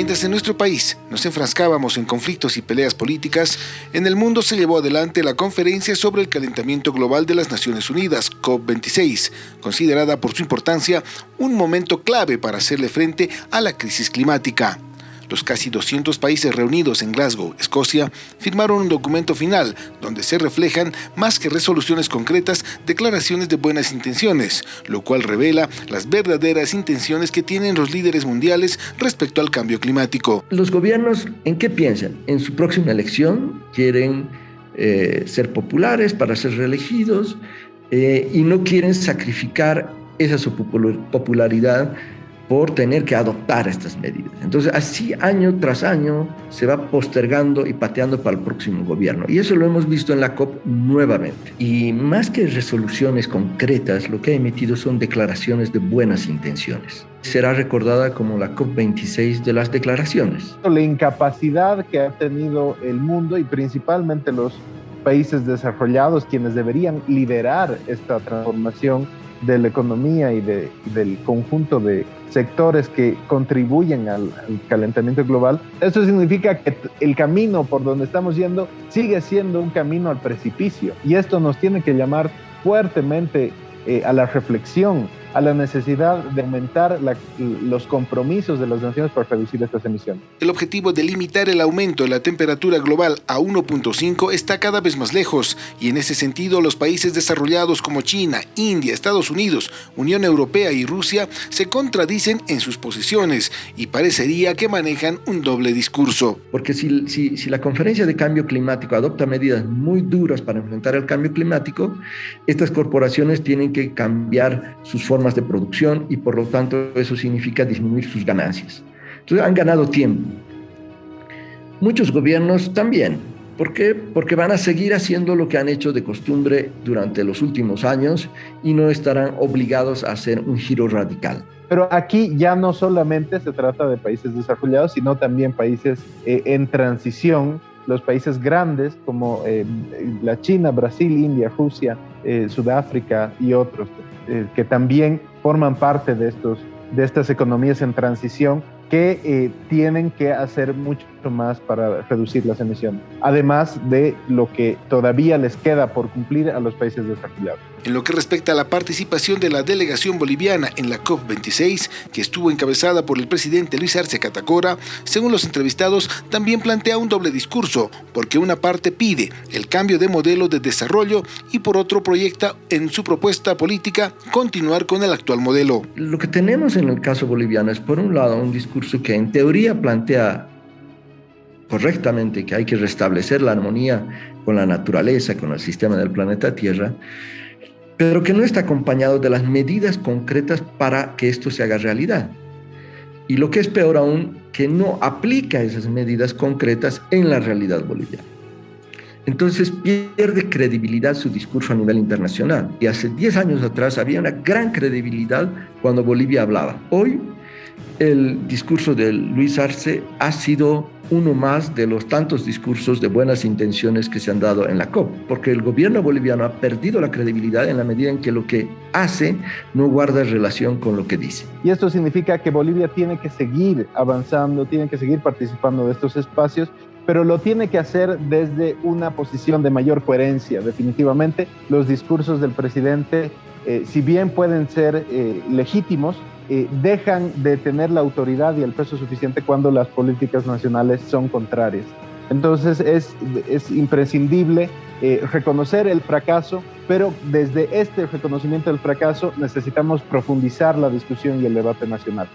Mientras en nuestro país nos enfrascábamos en conflictos y peleas políticas, en el mundo se llevó adelante la Conferencia sobre el Calentamiento Global de las Naciones Unidas, COP26, considerada por su importancia un momento clave para hacerle frente a la crisis climática. Los casi 200 países reunidos en Glasgow, Escocia, firmaron un documento final donde se reflejan, más que resoluciones concretas, declaraciones de buenas intenciones, lo cual revela las verdaderas intenciones que tienen los líderes mundiales respecto al cambio climático. Los gobiernos, ¿en qué piensan? En su próxima elección quieren ser populares para ser reelegidos y no quieren sacrificar esa su popularidad por tener que adoptar estas medidas. Entonces, así año tras año se va postergando y pateando para el próximo gobierno. Y eso lo hemos visto en la COP nuevamente. Y más que resoluciones concretas, lo que ha emitido son declaraciones de buenas intenciones. Será recordada como la COP26 de las declaraciones. La incapacidad que ha tenido el mundo y principalmente los países desarrollados, quienes deberían liderar esta transformación de la economía y del conjunto de sectores que contribuyen al calentamiento global. Eso significa que el camino por donde estamos yendo sigue siendo un camino al precipicio, y esto nos tiene que llamar fuertemente a la reflexión, a la necesidad de aumentar los compromisos de las naciones para reducir estas emisiones. El objetivo de limitar el aumento de la temperatura global a 1.5 está cada vez más lejos, y en ese sentido los países desarrollados como China, India, Estados Unidos, Unión Europea y Rusia se contradicen en sus posiciones y parecería que manejan un doble discurso. Porque si la Conferencia de Cambio Climático adopta medidas muy duras para enfrentar el cambio climático, estas corporaciones tienen que cambiar sus formas de producción y por lo tanto eso significa disminuir sus ganancias. Entonces han ganado tiempo. Muchos gobiernos también. ¿Por qué? Porque van a seguir haciendo lo que han hecho de costumbre durante los últimos años y no estarán obligados a hacer un giro radical. Pero aquí ya no solamente se trata de países desarrollados, sino también países en transición, los países grandes como la China, Brasil, India, Rusia, Sudáfrica y otros, que también forman parte de estas economías en transición que tienen que hacer mucho más para reducir las emisiones, además de lo que todavía les queda por cumplir a los países desarrollados. En lo que respecta a la participación de la delegación boliviana en la COP26, que estuvo encabezada por el presidente Luis Arce Catacora, según los entrevistados, también plantea un doble discurso, porque una parte pide el cambio de modelo de desarrollo y por otro proyecta en su propuesta política continuar con el actual modelo. Lo que tenemos en el caso boliviano es, por un lado, un discurso que en teoría plantea correctamente que hay que restablecer la armonía con la naturaleza, con el sistema del planeta Tierra, pero que no está acompañado de las medidas concretas para que esto se haga realidad. Y lo que es peor aún, que no aplica esas medidas concretas en la realidad boliviana. Entonces pierde credibilidad su discurso a nivel internacional. Y hace 10 años atrás había una gran credibilidad cuando Bolivia hablaba. Hoy el discurso de Luis Arce ha sido uno más de los tantos discursos de buenas intenciones que se han dado en la COP, porque el gobierno boliviano ha perdido la credibilidad en la medida en que lo que hace no guarda relación con lo que dice. Y esto significa que Bolivia tiene que seguir avanzando, tiene que seguir participando de estos espacios, pero lo tiene que hacer desde una posición de mayor coherencia. Definitivamente, los discursos del presidente, si bien pueden ser legítimos, dejan de tener la autoridad y el peso suficiente cuando las políticas nacionales son contrarias. Entonces es imprescindible reconocer el fracaso, pero desde este reconocimiento del fracaso necesitamos profundizar la discusión y el debate nacional.